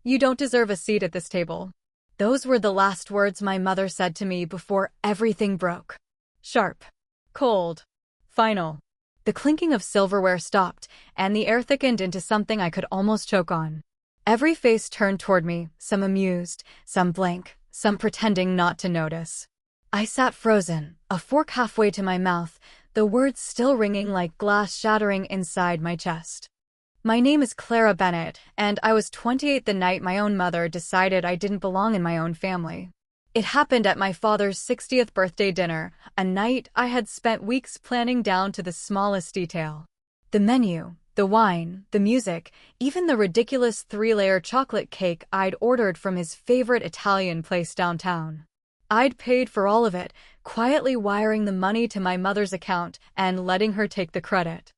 You don't deserve a seat at this table." Those were the last words my mother said to me before everything broke. Sharp. Cold. Final. The clinking of silverware stopped, and the air thickened into something I could almost choke on. Every face turned toward me, some amused, some blank, some pretending not to notice. I sat frozen, a fork halfway to my mouth, the words still ringing like glass shattering inside my chest. "My name is Clara Bennett, and I was 28 the night my own mother decided I didn't belong in my own family. It happened at my father's 60th birthday dinner, a night I had spent weeks planning down to the smallest detail. The menu, the wine, the music, even the ridiculous 3-layer chocolate cake I'd ordered from his favorite Italian place downtown. I'd paid for all of it, quietly wiring the money to my mother's account and letting her take the credit.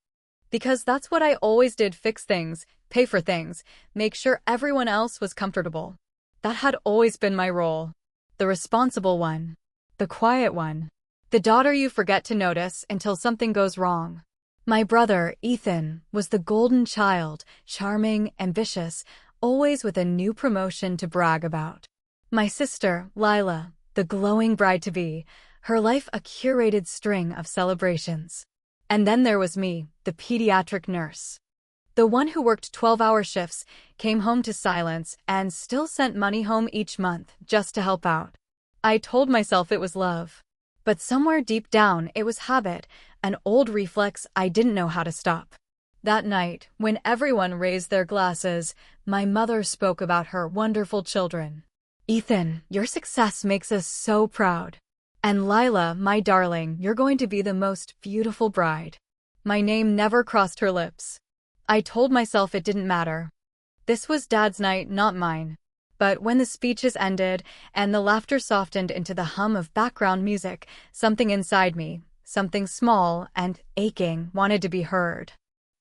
Because that's what I always did: fix things, pay for things, make sure everyone else was comfortable. That had always been my role. The responsible one. The quiet one. The daughter you forget to notice until something goes wrong. My brother, Ethan, was the golden child, charming, ambitious, always with a new promotion to brag about. My sister, Lila, the glowing bride-to-be, her life a curated string of celebrations. And then there was me, the pediatric nurse. The one who worked 12-hour shifts, came home to silence, and still sent money home each month just to help out. I told myself it was love. But somewhere deep down it was habit, an old reflex I didn't know how to stop. That night, when everyone raised their glasses, my mother spoke about her wonderful children. "Ethan, your success makes us so proud. And Lila, my darling, you're going to be the most beautiful bride." My name never crossed her lips. I told myself it didn't matter. This was Dad's night, not mine. But when the speeches ended and the laughter softened into the hum of background music, something inside me, something small and aching, wanted to be heard.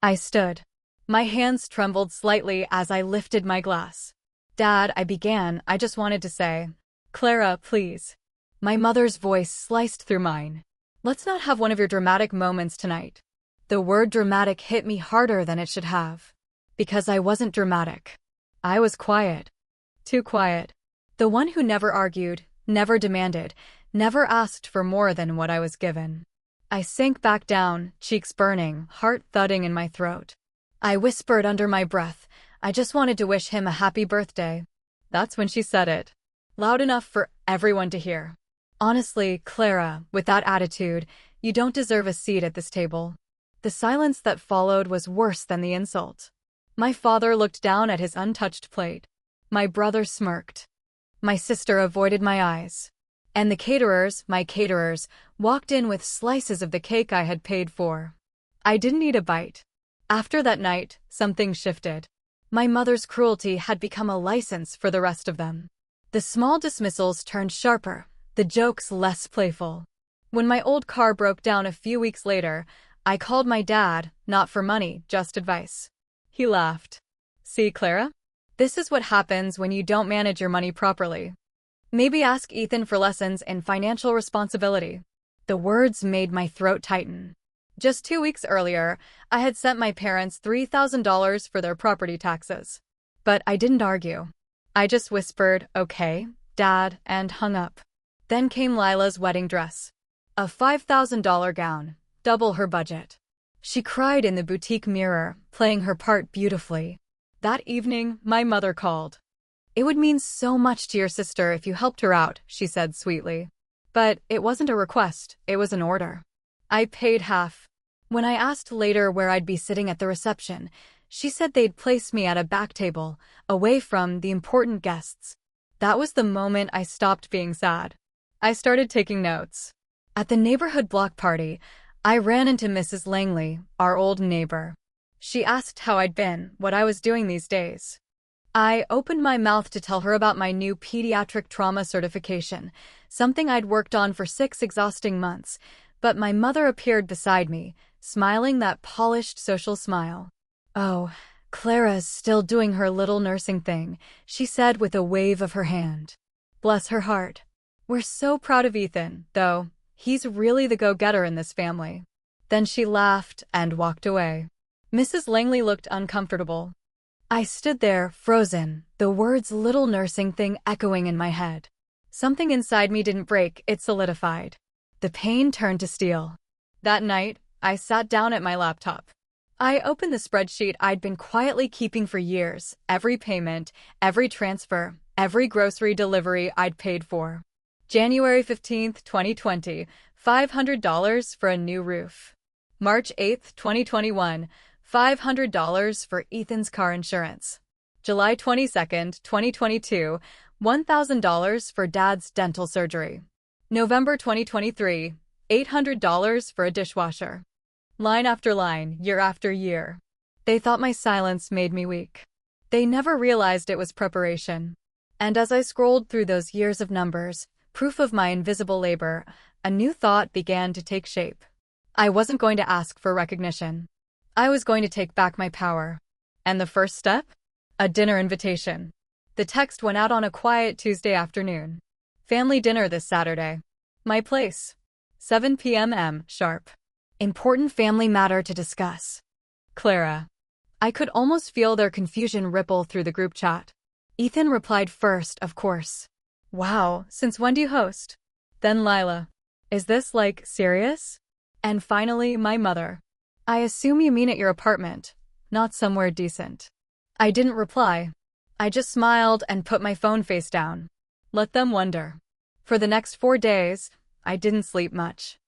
I stood. My hands trembled slightly as I lifted my glass. "Dad," I began, "I just wanted to say." "Clara, please." My mother's voice sliced through mine. "Let's not have one of your dramatic moments tonight." The word dramatic hit me harder than it should have. Because I wasn't dramatic. I was quiet. Too quiet. The one who never argued, never demanded, never asked for more than what I was given. I sank back down, cheeks burning, heart thudding in my throat. I whispered under my breath, "I just wanted to wish him a happy birthday." That's when she said it. Loud enough for everyone to hear. "Honestly, Clara, with that attitude, you don't deserve a seat at this table." The silence that followed was worse than the insult. My father looked down at his untouched plate. My brother smirked. My sister avoided my eyes. And the caterers, my caterers, walked in with slices of the cake I had paid for. I didn't eat a bite. After that night, something shifted. My mother's cruelty had become a license for the rest of them. The small dismissals turned sharper, the jokes less playful. When my old car broke down a few weeks later, I called my dad, not for money, just advice. He laughed. "See, Clara? This is what happens when you don't manage your money properly. Maybe ask Ethan for lessons in financial responsibility." The words made my throat tighten. Just 2 weeks earlier, I had sent my parents $3,000 for their property taxes. But I didn't argue. I just whispered, "Okay, Dad," and hung up. Then came Lila's wedding dress. A $5,000 gown, double her budget. She cried in the boutique mirror, playing her part beautifully. That evening, my mother called. "It would mean so much to your sister if you helped her out," she said sweetly. But it wasn't a request, it was an order. I paid half. When I asked later where I'd be sitting at the reception, she said they'd place me at a back table, away from the important guests. That was the moment I stopped being sad. I started taking notes. At the neighborhood block party, I ran into Mrs. Langley, our old neighbor. She asked how I'd been, what I was doing these days. I opened my mouth to tell her about my new pediatric trauma certification, something I'd worked on for 6 exhausting months, but my mother appeared beside me, smiling that polished social smile. "Oh, Clara's still doing her little nursing thing," she said with a wave of her hand. "Bless her heart. We're so proud of Ethan, though. He's really the go-getter in this family." Then she laughed and walked away. Mrs. Langley looked uncomfortable. I stood there, frozen, the words little nursing thing echoing in my head. Something inside me didn't break, it solidified. The pain turned to steel. That night, I sat down at my laptop. I opened the spreadsheet I'd been quietly keeping for years, every payment, every transfer, every grocery delivery I'd paid for. January 15th, 2020, $500 for a new roof. March 8th, 2021, $500 for Ethan's car insurance. July 22nd, 2022, $1,000 for Dad's dental surgery. November 2023, $800 for a dishwasher. Line after line, year after year. They thought my silence made me weak. They never realized it was preparation. And as I scrolled through those years of numbers, proof of my invisible labor, a new thought began to take shape. I wasn't going to ask for recognition. I was going to take back my power. And the first step? A dinner invitation. The text went out on a quiet Tuesday afternoon. Family dinner this Saturday. My place. 7 p.m. sharp. Important family matter to discuss. Clara. I could almost feel their confusion ripple through the group chat. Ethan replied first, of course. Wow, since when do you host? Then Lila. Is this, like, serious? And finally, my mother. I assume you mean at your apartment, not somewhere decent. I didn't reply. I just smiled and put my phone face down. Let them wonder. For the next 4 days, I didn't sleep much.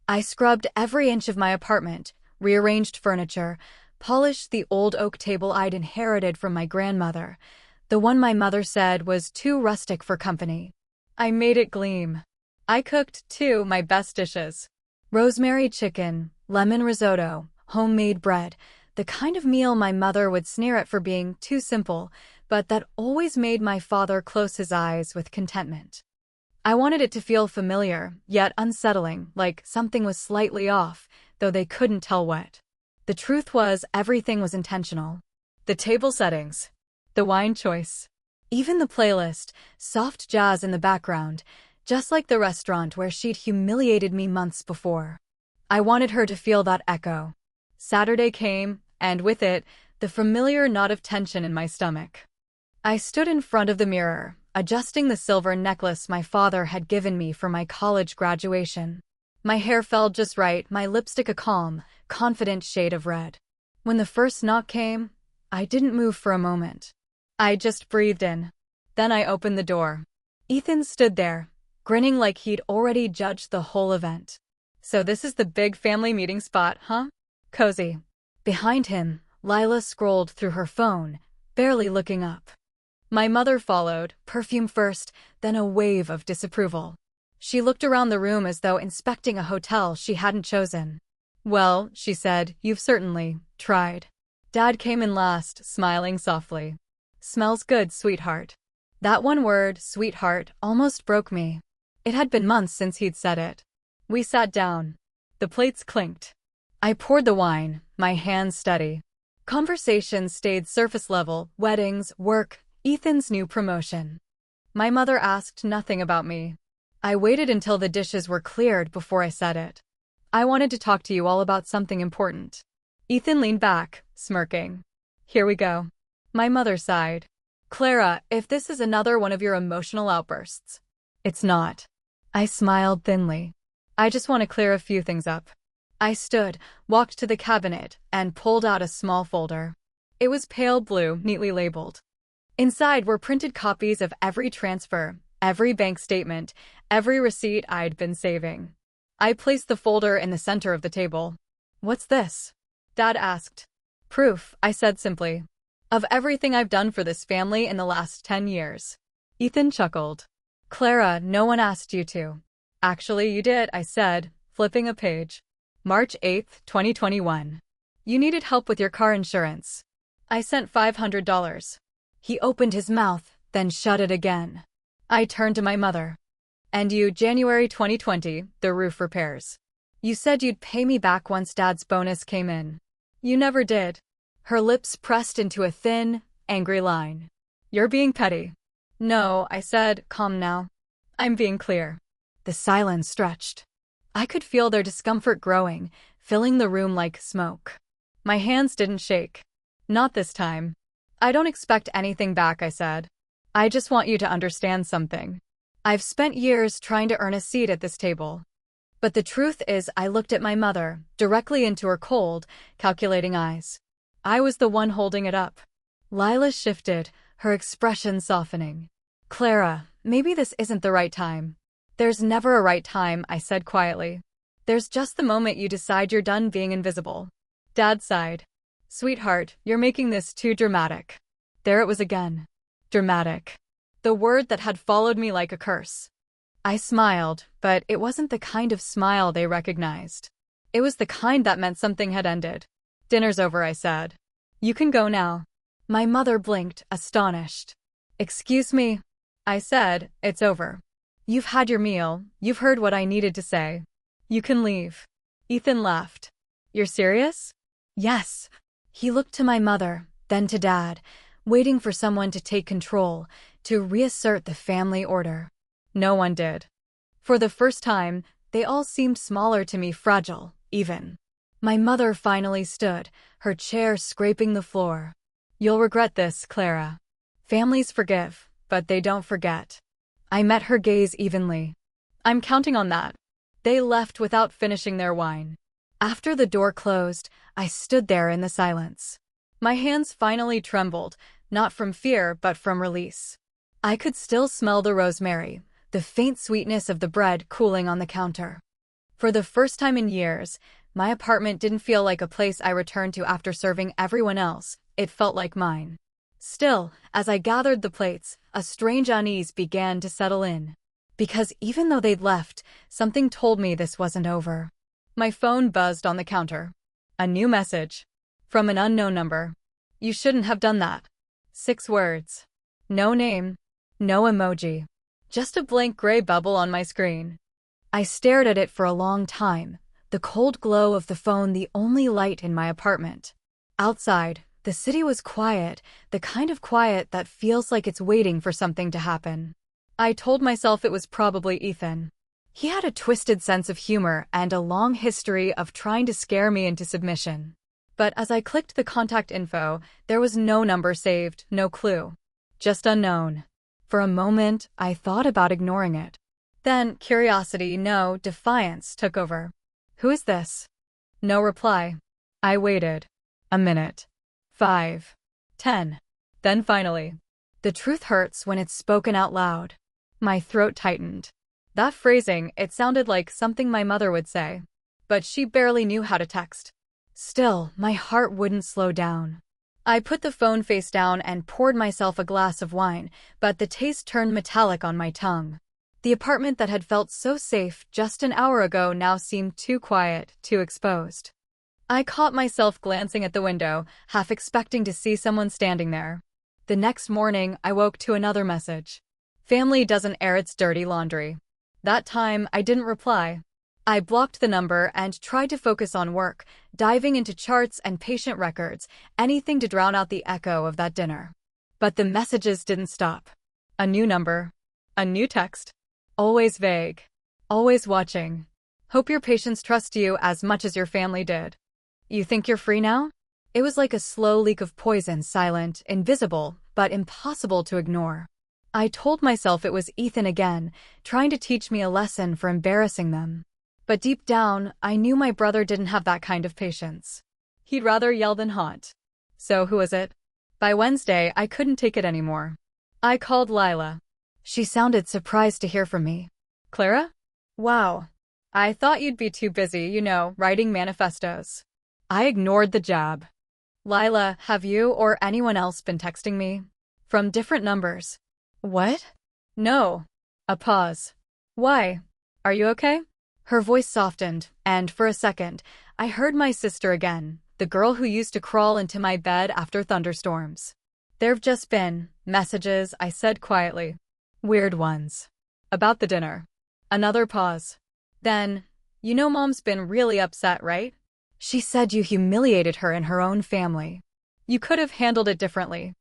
I scrubbed every inch of my apartment, rearranged furniture, polished the old oak table I'd inherited from my grandmother, the one my mother said was too rustic for company. I made it gleam. I cooked, too, my best dishes. Rosemary chicken, lemon risotto, homemade bread, the kind of meal my mother would sneer at for being too simple, but that always made my father close his eyes with contentment. I wanted it to feel familiar, yet unsettling, like something was slightly off, though they couldn't tell what. The truth was, everything was intentional. The table settings. The wine choice. Even the playlist, soft jazz in the background, just like the restaurant where she'd humiliated me months before. I wanted her to feel that echo. Saturday came, and with it, the familiar knot of tension in my stomach. I stood in front of the mirror, adjusting the silver necklace my father had given me for my college graduation. My hair fell just right, my lipstick a calm, confident shade of red. When the first knock came, I didn't move for a moment. I just breathed in. Then I opened the door. Ethan stood there, grinning like he'd already judged the whole event. So this is the big family meeting spot, huh? Cozy. Behind him, Lila scrolled through her phone, barely looking up. My mother followed, perfume first, then a wave of disapproval. She looked around the room as though inspecting a hotel she hadn't chosen. Well, she said, you've certainly tried. Dad came in last, smiling softly. Smells good, sweetheart. That one word, sweetheart, almost broke me. It had been months since he'd said it. We sat down. The plates clinked. I poured the wine, my hands steady. Conversation stayed surface level, weddings, work, Ethan's new promotion. My mother asked nothing about me. I waited until the dishes were cleared before I said it. I wanted to talk to you all about something important. Ethan leaned back, smirking. Here we go. My mother sighed. Clara, if this is another one of your emotional outbursts. It's not. I smiled thinly. I just want to clear a few things up. I stood, walked to the cabinet, and pulled out a small folder. It was pale blue, neatly labeled. Inside were printed copies of every transfer, every bank statement, every receipt I'd been saving. I placed the folder in the center of the table. What's this? Dad asked. Proof, I said simply, of everything I've done for this family in the last 10 years. Ethan chuckled. Clara, no one asked you to. Actually, you did, I said, flipping a page. March 8th, 2021. You needed help with your car insurance. I sent $500. He opened his mouth, then shut it again. I turned to my mother. And you, January 2020, the roof repairs. You said you'd pay me back once Dad's bonus came in. You never did. Her lips pressed into a thin, angry line. You're being petty. No, I said, calm now. I'm being clear. The silence stretched. I could feel their discomfort growing, filling the room like smoke. My hands didn't shake. Not this time. I don't expect anything back, I said. I just want you to understand something. I've spent years trying to earn a seat at this table. But the truth is, I looked at my mother, directly into her cold, calculating eyes. I was the one holding it up. Lila shifted, her expression softening. Clara, maybe this isn't the right time. There's never a right time, I said quietly. There's just the moment you decide you're done being invisible. Dad sighed. Sweetheart, you're making this too dramatic. There it was again. Dramatic. The word that had followed me like a curse. I smiled, but it wasn't the kind of smile they recognized. It was the kind that meant something had ended. Dinner's over, I said. You can go now. My mother blinked, astonished. Excuse me? I said, it's over. You've had your meal, you've heard what I needed to say. You can leave. Ethan laughed. You're serious? Yes. He looked to my mother, then to Dad, waiting for someone to take control, to reassert the family order. No one did. For the first time, they all seemed smaller to me, fragile, even. My mother finally stood, her chair scraping the floor. You'll regret this, Clara. Families forgive, but they don't forget. I met her gaze evenly. I'm counting on that. They left without finishing their wine. After the door closed, I stood there in the silence. My hands finally trembled, not from fear but from release. I could still smell the rosemary, the faint sweetness of the bread cooling on the counter. For the first time in years, my apartment didn't feel like a place I returned to after serving everyone else, it felt like mine. Still, as I gathered the plates, a strange unease began to settle in. Because even though they'd left, something told me this wasn't over. My phone buzzed on the counter. A new message. From an unknown number. You shouldn't have done that. 6 words. No name. No emoji. Just a blank gray bubble on my screen. I stared at it for a long time, the cold glow of the phone the only light in my apartment. Outside, the city was quiet, the kind of quiet that feels like it's waiting for something to happen. I told myself it was probably Ethan. He had a twisted sense of humor and a long history of trying to scare me into submission. But as I clicked the contact info, there was no number saved, no clue. Just unknown. For a moment, I thought about ignoring it. Then, curiosity, no, defiance took over. Who is this? No reply. I waited. A minute. 5. 10. Then finally. The truth hurts when it's spoken out loud. My throat tightened. That phrasing, it sounded like something my mother would say. But she barely knew how to text. Still, my heart wouldn't slow down. I put the phone face down and poured myself a glass of wine, but the taste turned metallic on my tongue. The apartment that had felt so safe just an hour ago now seemed too quiet, too exposed. I caught myself glancing at the window, half expecting to see someone standing there. The next morning, I woke to another message. Family doesn't air its dirty laundry. That time, I didn't reply. I blocked the number and tried to focus on work, diving into charts and patient records, anything to drown out the echo of that dinner. But the messages didn't stop. A new number. A new text. Always vague. Always watching. Hope your patients trust you as much as your family did. You think you're free now? It was like a slow leak of poison, silent, invisible, but impossible to ignore. I told myself it was Ethan again, trying to teach me a lesson for embarrassing them. But deep down, I knew my brother didn't have that kind of patience. He'd rather yell than haunt. So who was it? By Wednesday, I couldn't take it anymore. I called Lila. She sounded surprised to hear from me. Clara? Wow. I thought you'd be too busy, writing manifestos. I ignored the jab. Lila, have you or anyone else been texting me? From different numbers. What? No. A pause. Why? Are you okay? Her voice softened, and for a second, I heard my sister again, the girl who used to crawl into my bed after thunderstorms. There've just been messages, I said quietly. Weird ones. About the dinner. Another pause. Then, Mom's been really upset, right? She said you humiliated her in her own family. You could have handled it differently.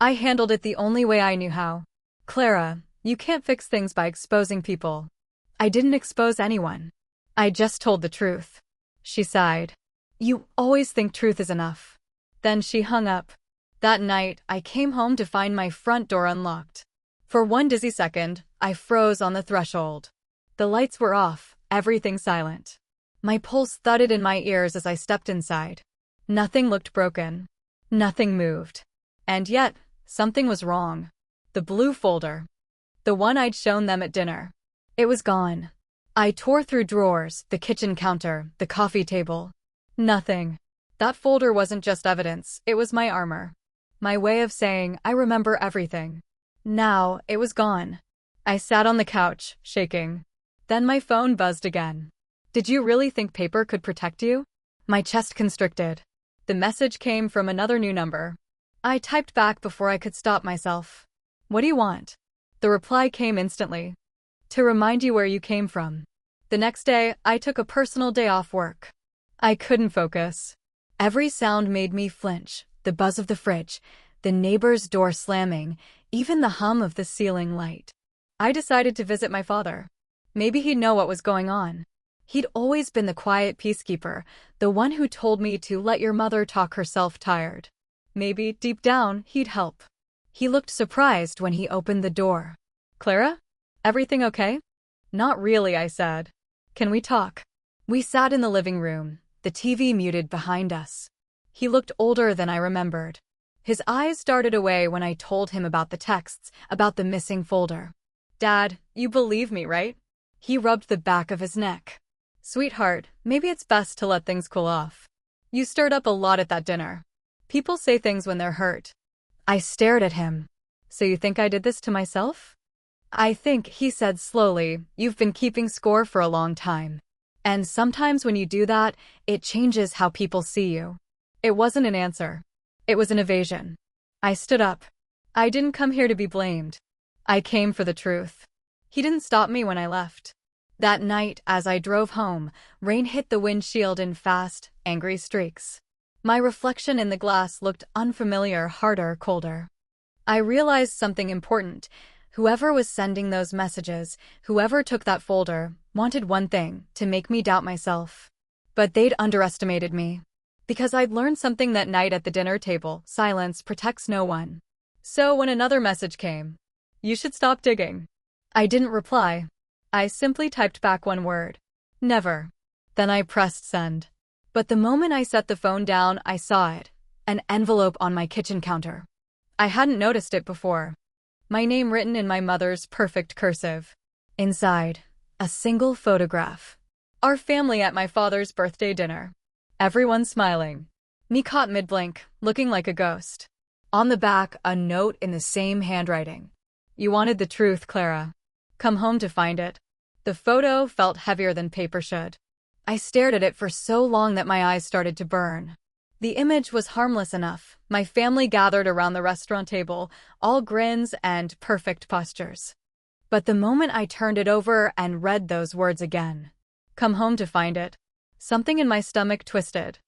I handled it the only way I knew how. Clara, you can't fix things by exposing people. I didn't expose anyone. I just told the truth. She sighed. You always think truth is enough. Then she hung up. That night, I came home to find my front door unlocked. For one dizzy second, I froze on the threshold. The lights were off, everything silent. My pulse thudded in my ears as I stepped inside. Nothing looked broken. Nothing moved. And yet, something was wrong. The blue folder. The one I'd shown them at dinner. It was gone. I tore through drawers, the kitchen counter, the coffee table. Nothing. That folder wasn't just evidence, it was my armor. My way of saying, I remember everything. Now, it was gone. I sat on the couch, shaking. Then my phone buzzed again. Did you really think paper could protect you? My chest constricted. The message came from another new number. I typed back before I could stop myself. What do you want? The reply came instantly. To remind you where you came from. The next day, I took a personal day off work. I couldn't focus. Every sound made me flinch. The buzz of the fridge, the neighbor's door slamming, even the hum of the ceiling light. I decided to visit my father. Maybe he'd know what was going on. He'd always been the quiet peacekeeper, the one who told me to let your mother talk herself tired. Maybe, deep down, he'd help. He looked surprised when he opened the door. Clara? Everything okay? Not really, I said. Can we talk? We sat in the living room, the TV muted behind us. He looked older than I remembered. His eyes darted away when I told him about the texts, about the missing folder. Dad, you believe me, right? He rubbed the back of his neck. Sweetheart, maybe it's best to let things cool off. You stirred up a lot at that dinner. People say things when they're hurt. I stared at him. So you think I did this to myself? I think, he said slowly, you've been keeping score for a long time. And sometimes when you do that, it changes how people see you. It wasn't an answer. It was an evasion. I stood up. I didn't come here to be blamed. I came for the truth. He didn't stop me when I left. That night, as I drove home, rain hit the windshield in fast, angry streaks. My reflection in the glass looked unfamiliar, harder, colder. I realized something important. Whoever was sending those messages, whoever took that folder, wanted one thing, to make me doubt myself. But they'd underestimated me. Because I'd learned something that night at the dinner table, silence protects no one. So when another message came, you should stop digging. I didn't reply. I simply typed back one word. Never. Then I pressed send. But the moment I set the phone down, I saw it. An envelope on my kitchen counter. I hadn't noticed it before. My name written in my mother's perfect cursive. Inside, a single photograph. Our family at my father's birthday dinner. Everyone smiling. Me caught mid-blink, looking like a ghost. On the back, a note in the same handwriting. You wanted the truth, Clara. Come home to find it. The photo felt heavier than paper should. I stared at it for so long that my eyes started to burn. The image was harmless enough. My family gathered around the restaurant table, all grins and perfect postures. But the moment I turned it over and read those words again, come home to find it, something in my stomach twisted.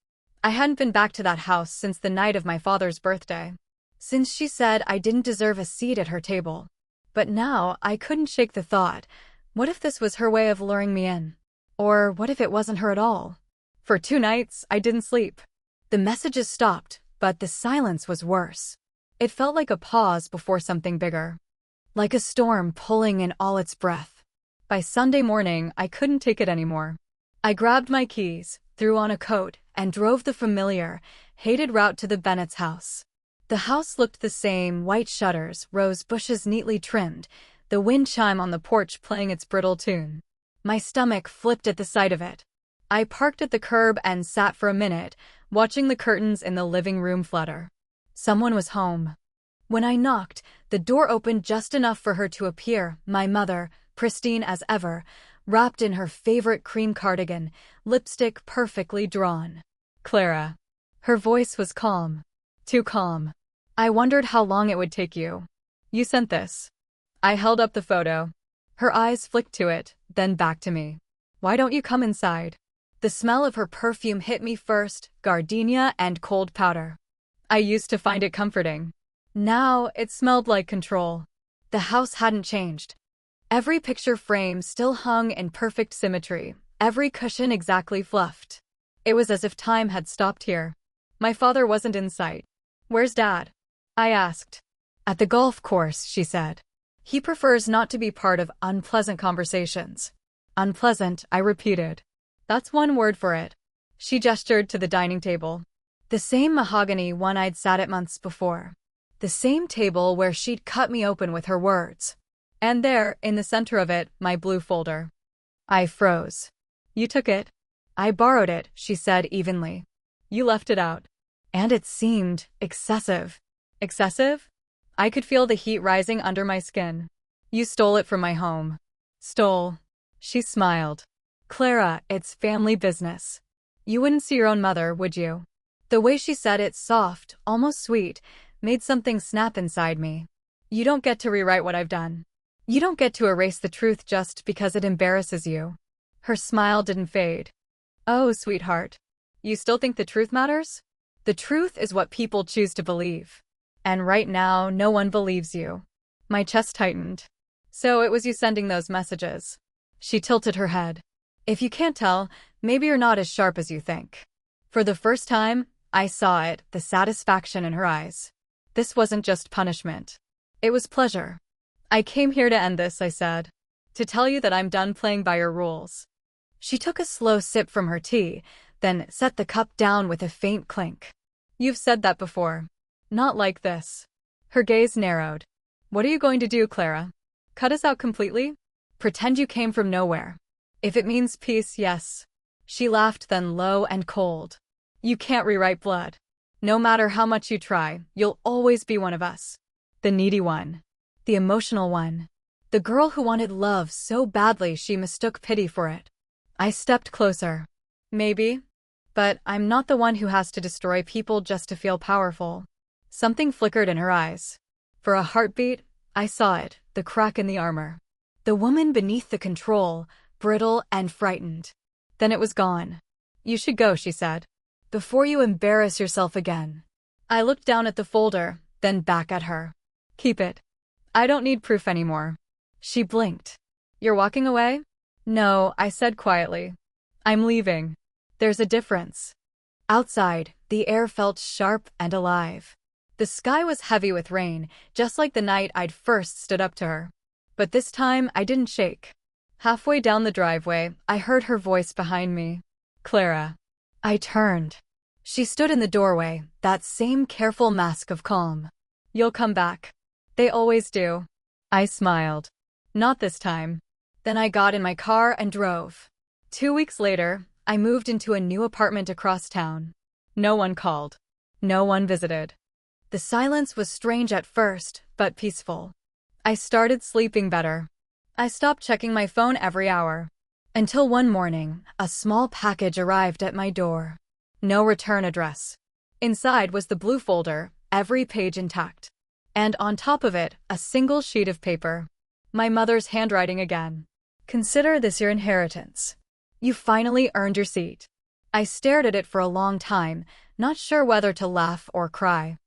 I hadn't been back to that house since the night of my father's birthday. Since she said I didn't deserve a seat at her table. But now, I couldn't shake the thought, what if this was her way of luring me in? Or what if it wasn't her at all? For 2 nights, I didn't sleep. The messages stopped, but the silence was worse. It felt like a pause before something bigger. Like a storm pulling in all its breath. By Sunday morning, I couldn't take it anymore. I grabbed my keys, threw on a coat, and drove the familiar, hated route to the Bennett's house. The house looked the same, white shutters, rose bushes neatly trimmed, the wind chime on the porch playing its brittle tune. My stomach flipped at the sight of it. I parked at the curb and sat for a minute, watching the curtains in the living room flutter. Someone was home. When I knocked, the door opened just enough for her to appear, my mother, pristine as ever, wrapped in her favorite cream cardigan, lipstick perfectly drawn. Clara. Her voice was calm. Too calm. I wondered how long it would take you. You sent this. I held up the photo. Her eyes flicked to it, then back to me. Why don't you come inside? The smell of her perfume hit me first, gardenia and cold powder. I used to find it comforting. Now, it smelled like control. The house hadn't changed. Every picture frame still hung in perfect symmetry, every cushion exactly fluffed. It was as if time had stopped here. My father wasn't in sight. Where's Dad? I asked. At the golf course, she said. He prefers not to be part of unpleasant conversations. Unpleasant, I repeated. That's one word for it. She gestured to the dining table. The same mahogany one I'd sat at months before. The same table where she'd cut me open with her words. And there, in the center of it, my blue folder. I froze. You took it? I borrowed it, she said evenly. You left it out. And it seemed excessive. Excessive? I could feel the heat rising under my skin. You stole it from my home. Stole. She smiled. Clara, it's family business. You wouldn't see your own mother, would you? The way she said it, soft, almost sweet, made something snap inside me. You don't get to rewrite what I've done. You don't get to erase the truth just because it embarrasses you. Her smile didn't fade. Oh, sweetheart. You still think the truth matters? The truth is what people choose to believe. And right now, no one believes you. My chest tightened. So it was you sending those messages. She tilted her head. If you can't tell, maybe you're not as sharp as you think. For the first time, I saw it, the satisfaction in her eyes. This wasn't just punishment. It was pleasure. I came here to end this, I said. To tell you that I'm done playing by your rules. She took a slow sip from her tea, then set the cup down with a faint clink. You've said that before. Not like this. Her gaze narrowed. What are you going to do, Clara? Cut us out completely? Pretend you came from nowhere. If it means peace, yes. She laughed, then low and cold. You can't rewrite blood. No matter how much you try, you'll always be one of us. The needy one. The emotional one. The girl who wanted love so badly she mistook pity for it. I stepped closer. Maybe. But I'm not the one who has to destroy people just to feel powerful. Something flickered in her eyes. For a heartbeat, I saw it, the crack in the armor. The woman beneath the control, brittle and frightened. Then it was gone. You should go, she said. Before you embarrass yourself again. I looked down at the folder, then back at her. Keep it. I don't need proof anymore. She blinked. You're walking away? No, I said quietly. I'm leaving. There's a difference. Outside, the air felt sharp and alive. The sky was heavy with rain, just like the night I'd first stood up to her. But this time, I didn't shake. Halfway down the driveway, I heard her voice behind me. Clara. I turned. She stood in the doorway, that same careful mask of calm. You'll come back. They always do. I smiled. Not this time. Then I got in my car and drove. 2 weeks later, I moved into a new apartment across town. No one called. No one visited. The silence was strange at first, but peaceful. I started sleeping better. I stopped checking my phone every hour. Until one morning, a small package arrived at my door. No return address. Inside was the blue folder, every page intact. And on top of it, a single sheet of paper. My mother's handwriting again. Consider this your inheritance. You finally earned your seat. I stared at it for a long time, not sure whether to laugh or cry.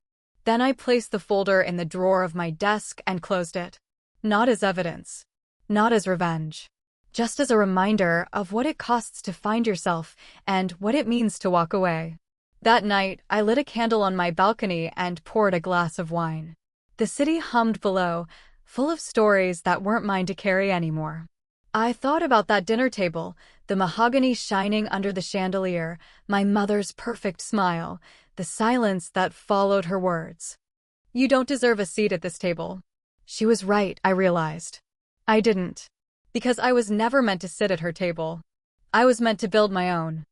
Then I placed the folder in the drawer of my desk and closed it. Not as evidence. Not as revenge. Just as a reminder of what it costs to find yourself and what it means to walk away. That night, I lit a candle on my balcony and poured a glass of wine. The city hummed below, full of stories that weren't mine to carry anymore. I thought about that dinner table, the mahogany shining under the chandelier, my mother's perfect smile, the silence that followed her words. You don't deserve a seat at this table. She was right, I realized. I didn't. Because I was never meant to sit at her table. I was meant to build my own.